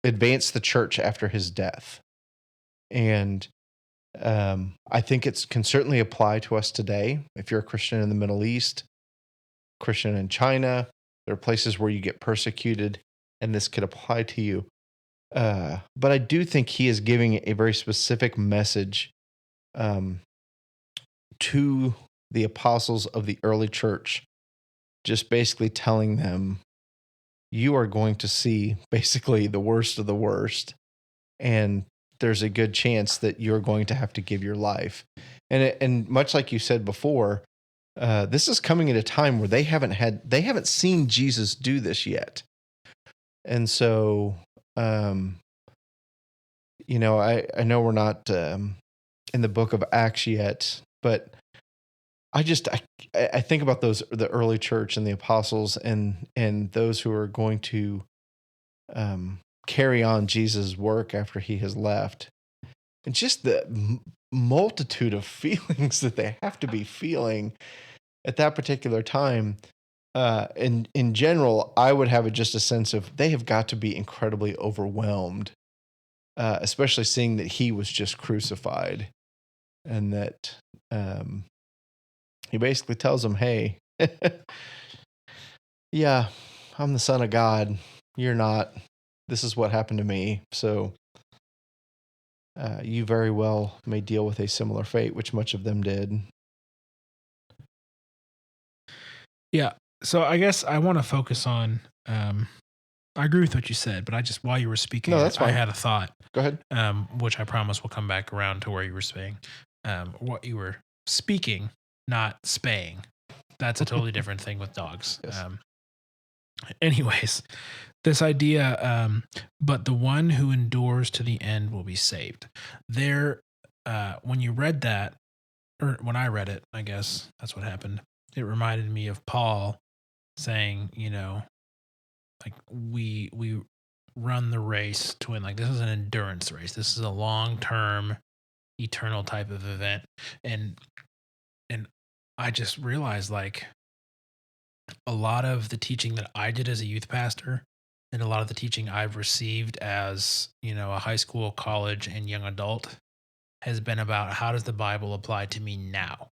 advance the church after his death. And I think it can certainly apply to us today. If you're a Christian in the Middle East, Christian in China, there are places where you get persecuted, and this could apply to you. But I do think he is giving a very specific message to the apostles of the early church, just basically telling them, you are going to see basically the worst of the worst, and there's a good chance that you're going to have to give your life. And much like you said before, this is coming at a time where they haven't seen Jesus do this yet. And so, I know we're not in the book of Acts yet, but I think about the early church and the apostles and those who are going to carry on Jesus' work after he has left, and just the multitude of feelings that they have to be feeling at that particular time. In general, I would have just a sense of they have got to be incredibly overwhelmed, especially seeing that he was just crucified, and that he basically tells them, hey, yeah, I'm the Son of God. You're not. This is what happened to me. So you very well may deal with a similar fate, which much of them did. Yeah. So I guess I want to focus on, I agree with what you said, but while you were speaking, No, that's I fine. had a thought. Go ahead. Which I promise will come back around to where you were saying, what you were speaking, not spaying. That's a totally different thing with dogs. Yes. Anyways, this idea, but the one who endures to the end will be saved. When you read that, or when I read it, I guess that's what happened. It reminded me of Paul saying, like we run the race to win. Like, this is an endurance race. This is a long-term, eternal type of event. And I just realized, like, a lot of the teaching that I did as a youth pastor and a lot of the teaching I've received as, a high school, college, and young adult has been about how does the Bible apply to me now,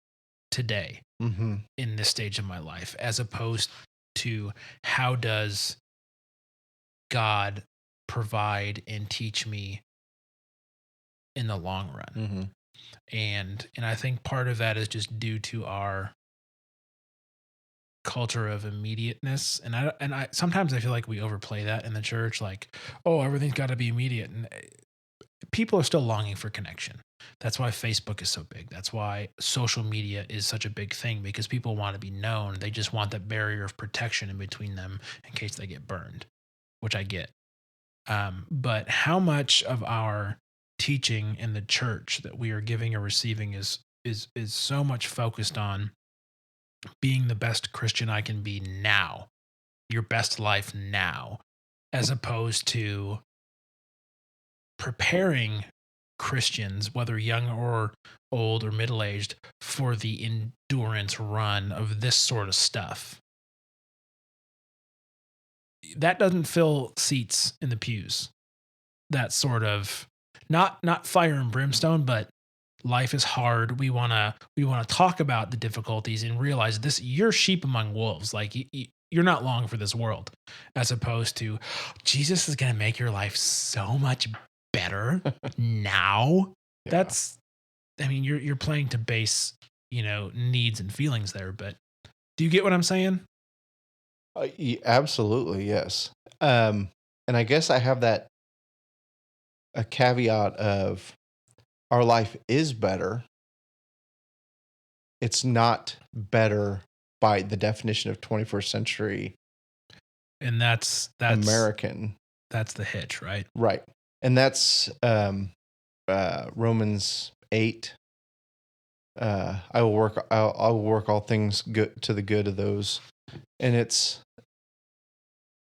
today, in this stage of my life, as opposed to how does God provide and teach me in the long run. And I think part of that is just due to our culture of immediateness, and I sometimes I feel like we overplay that in the church, like, oh, everything's got to be immediate, and people are still longing for connection. That's why Facebook is so big. That's why social media is such a big thing, because people want to be known. They just want that barrier of protection in between them in case they get burned, which I get. But how much of our teaching in the church that we are giving or receiving is so much focused on being the best Christian I can be now, your best life now, as opposed to preparing Christians, whether young or old or middle-aged, for the endurance run of this sort of stuff. That doesn't fill seats in the pews. That sort of, not fire and brimstone, but life is hard. We want to talk about the difficulties and realize this, you're sheep among wolves. Like, you're not long for this world, as opposed to Jesus is going to make your life so much better now. Yeah. That's, I mean, you're playing to base, needs and feelings there, but do you get what I'm saying? Absolutely. Yes. And I guess I have a caveat of, our life is better. It's not better by the definition of 21st century And that's American. That's the hitch, right? Right. And that's Romans 8. I will work all things good to the good of those. And it's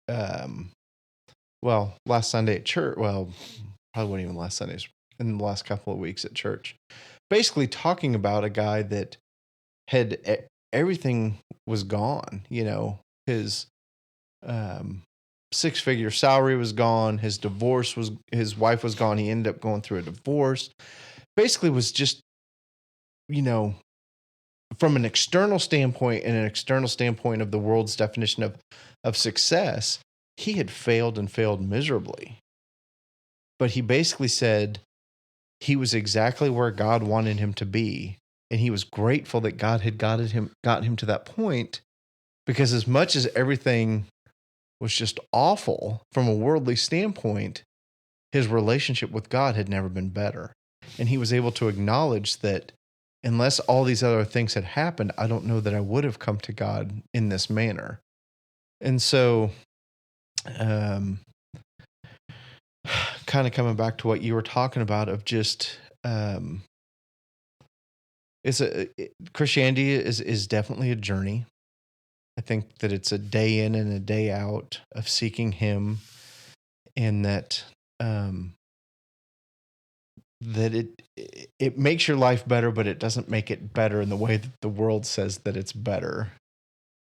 last Sunday at church, probably wasn't even last Sunday, in the last couple of weeks at church, basically talking about a guy that had everything was gone. His 6-figure salary was gone. His wife was gone. He ended up going through a divorce. Basically was just, from an external standpoint and an external standpoint of the world's definition of success, he had failed and failed miserably. But he basically said he was exactly where God wanted him to be. And he was grateful that God had got him to that point, because as much as everything was just awful from a worldly standpoint, his relationship with God had never been better. And he was able to acknowledge that unless all these other things had happened, I don't know that I would have come to God in this manner. And so, kind of coming back to what you were talking about of just, Christianity is definitely a journey. I think that it's a day in and a day out of seeking Him, and that it makes your life better, but it doesn't make it better in the way that the world says that it's better.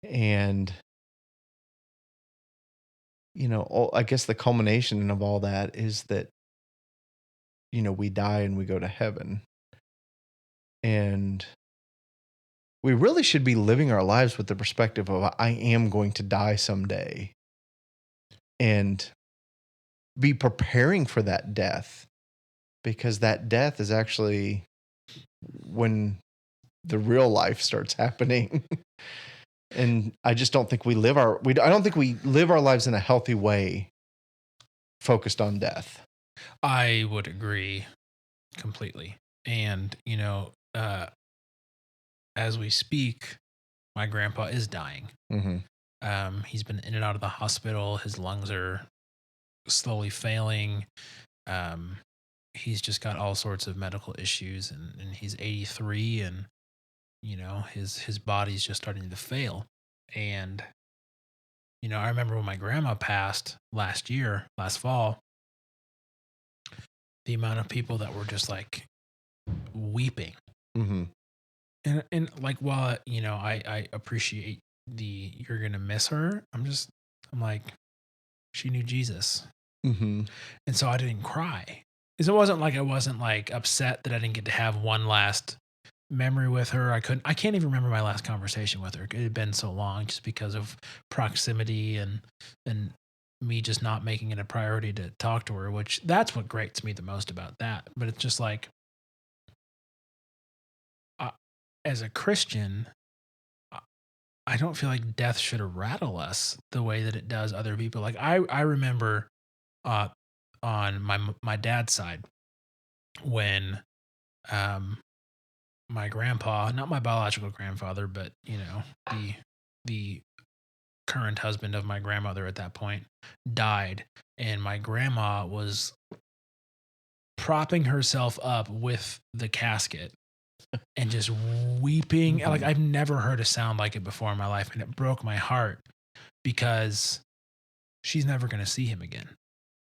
And I guess the culmination of all that is that we die and we go to heaven. And we really should be living our lives with the perspective of, I am going to die someday, and be preparing for that death, because that death is actually when the real life starts happening. And I just don't think I don't think we live our lives in a healthy way focused on death. I would agree completely. And, as we speak, my grandpa is dying. Mm-hmm. He's been in and out of the hospital. His lungs are slowly failing. He's just got all sorts of medical issues, and he's 83, and his body's just starting to fail. And I remember when my grandma passed last fall, the amount of people that were just like weeping. Mm-hmm. And like, while I appreciate you're gonna miss her, I'm like, she knew Jesus. Mm-hmm. And so I didn't cry, because it wasn't like I wasn't like upset that I didn't get to have one last memory with her. I can't even remember my last conversation with her. It had been so long, just because of proximity and me just not making it a priority to talk to her, which that's what grates me the most about that. But it's just like, as a Christian, I don't feel like death should rattle us the way that it does other people. Like, I remember on my dad's side, when my grandpa, not my biological grandfather, but the current husband of my grandmother at that point, died, and my grandma was propping herself up with the casket and just weeping. Mm-hmm. Like, I've never heard a sound like it before in my life, and it broke my heart, because she's never going to see him again,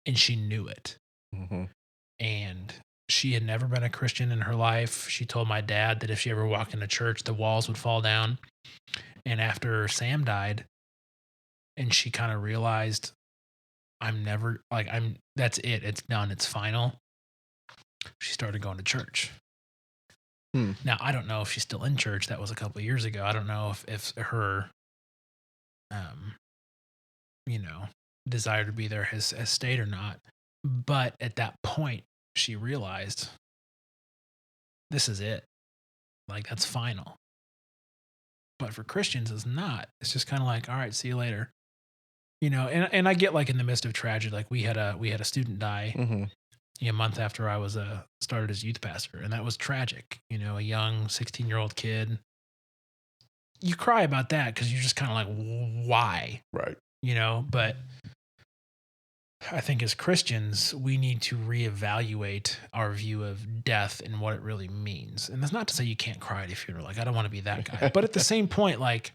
and she knew it. Mm-hmm. And she had never been a Christian in her life. She told my dad that if she ever walked into church, the walls would fall down. And after Sam died, and she kind of realized, that's it. It's done. It's final. She started going to church. Now, I don't know if she's still in church. That was a couple of years ago. I don't know if her, desire to be there has stayed or not. But at that point, she realized, this is it. Like, that's final. But for Christians, it's not. It's just kind of like, all right, see you later. And I get, like, in the midst of tragedy, like, we had a student die, Mm-hmm. a month after I was started as youth pastor, and that was tragic. You know, a young 16-year-old kid. You cry about that because you're just kind of like, why? Right. You know, but I think as Christians, we need to reevaluate our view of death and what it really means. And that's not to say you can't cry at a funeral. Like, I don't want to be that guy. But at the same point, like,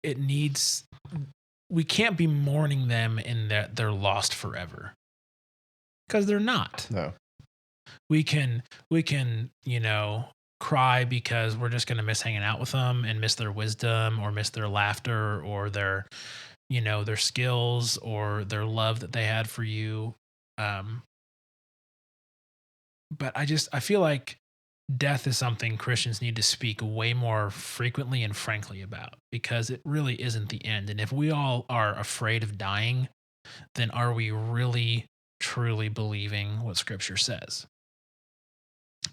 we can't be mourning them in that they're lost forever. Because they're not. No. We can, you know, cry because we're just going to miss hanging out with them and miss their wisdom or miss their laughter or their, you know, their skills or their love that they had for you. But I feel like death is something Christians need to speak way more frequently and frankly about, because it really isn't the end. And if we all are afraid of dying, then are we really, truly believing what Scripture says?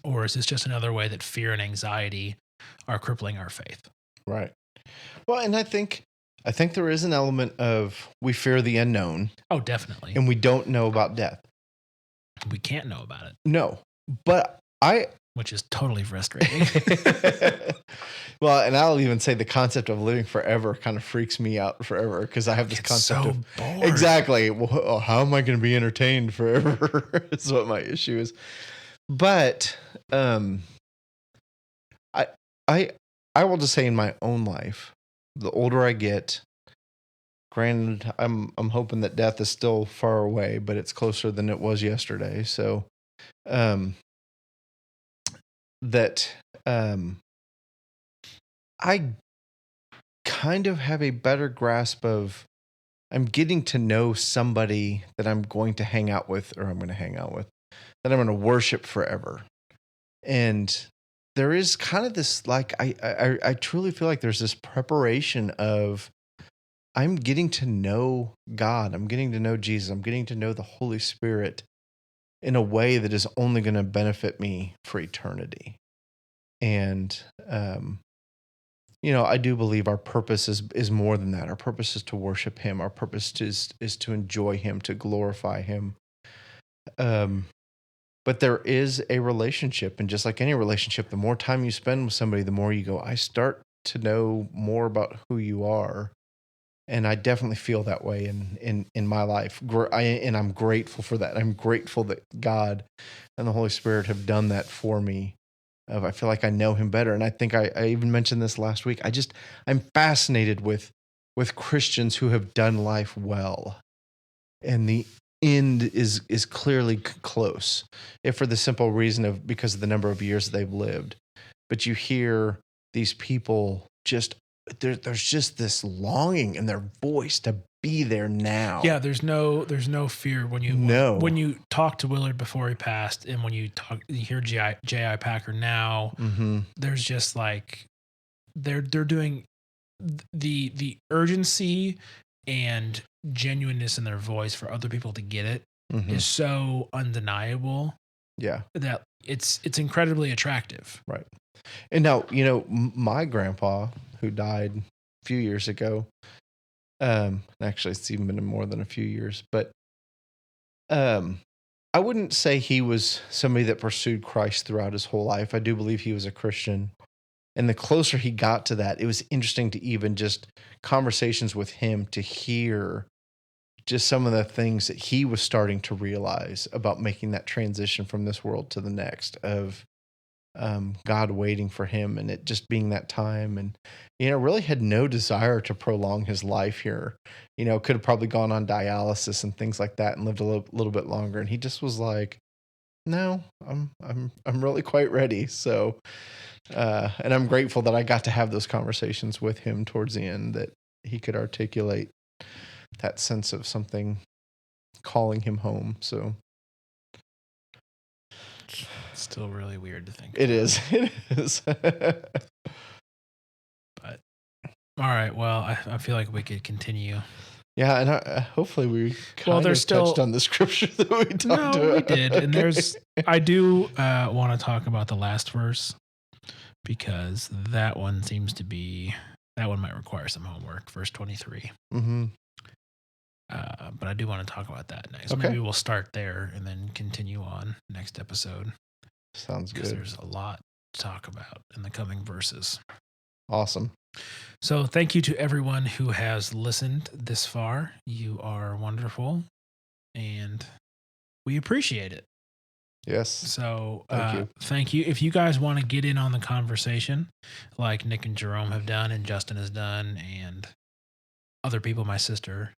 Or is this just another way that fear and anxiety are crippling our faith? Right. Well, and I think there is an element of we fear the unknown. Oh, definitely. And we don't know about death. We can't know about it. No. But which is totally frustrating. Well, and I'll even say the concept of living forever kind of freaks me out forever, because I have this concept so of bored. Exactly. Well, how am I going to be entertained forever? Is what my issue is. But I will just say in my own life, the older I get, granted, I'm hoping that death is still far away, but it's closer than it was yesterday. So, I kind of have a better grasp of, I'm getting to know somebody that I'm going to hang out with, that I'm going to worship forever. And there is kind of this, like, I truly feel like there's this preparation of, I'm getting to know God. I'm getting to know Jesus. I'm getting to know the Holy Spirit in a way that is only going to benefit me for eternity. And, you know, I do believe our purpose is more than that. Our purpose is to worship Him. Our purpose is to enjoy Him, to glorify Him. But there is a relationship, and just like any relationship, the more time you spend with somebody, the more you go, I start to know more about who you are. And I definitely feel that way in my life. And I'm grateful for that. I'm grateful that God and the Holy Spirit have done that for me. I feel like I know Him better. And I think I even mentioned this last week. I'm fascinated with Christians who have done life well. And the end is clearly close, if for the simple reason of because of the number of years they've lived. But you hear these people just, there's just this longing in their voice to be there now. Yeah, there's no fear when you talk to Willard before he passed, and when you hear J.I. Packer now. Mm-hmm. There's just like they're doing the urgency and genuineness in their voice for other people to get it is so undeniable. Yeah, that it's incredibly attractive. Right. And now, you know, my grandpa, who died a few years ago, actually it's even been more than a few years, but I wouldn't say he was somebody that pursued Christ throughout his whole life. I do believe he was a Christian. And the closer he got to that, it was interesting to even just conversations with him to hear just some of the things that he was starting to realize about making that transition from this world to the next, of God waiting for him, and it just being that time. And, you know, really had no desire to prolong his life here. You know, could have probably gone on dialysis and things like that and lived a little bit longer. And he just was like, no, I'm really quite ready. So, and I'm grateful that I got to have those conversations with him towards the end, that he could articulate that sense of something calling him home. So it's still really weird to think. It is. It is. But all right. Well, I feel like we could continue. Yeah, and hopefully we touched on the scripture that we talked about. No, we did. And I do want to talk about the last verse, because that one might require some homework. Verse 23. Mm-hmm. But I do want to talk about that next. Okay. Maybe we'll start there and then continue on next episode. Sounds Because good. there's a lot to talk about in the coming verses. Awesome. So thank you to everyone who has listened this far. You are wonderful, and we appreciate it. Yes. So Thank you. If you guys want to get in on the conversation, like Nick and Jerome have done, and Justin has done, and other people, my sister,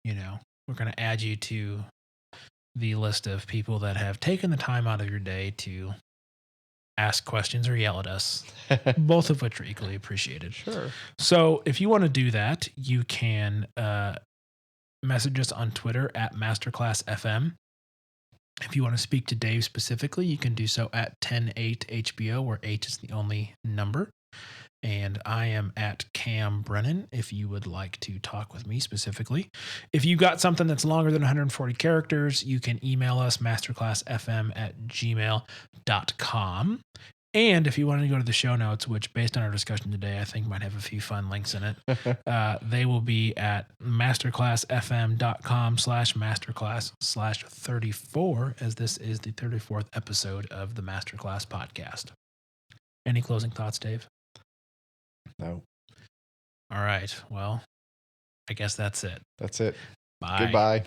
we're going to add you to the list of people that have taken the time out of your day to ask questions or yell at us, both of which are equally appreciated. Sure. So if you want to do that, you can message us on Twitter at MasterclassFM. If you want to speak to Dave specifically, you can do so at 108HBO, where H is the only number. And I am at Cam Brennan if you would like to talk with me specifically. If you got something that's longer than 140 characters, you can email us masterclassfm@gmail.com. And if you want to go to the show notes, which based on our discussion today, I think might have a few fun links in it, they will be at masterclassfm.com/masterclass/34, as this is the 34th episode of the Masterclass podcast. Any closing thoughts, Dave? No. All right. Well, I guess that's it. That's it. Bye. Goodbye.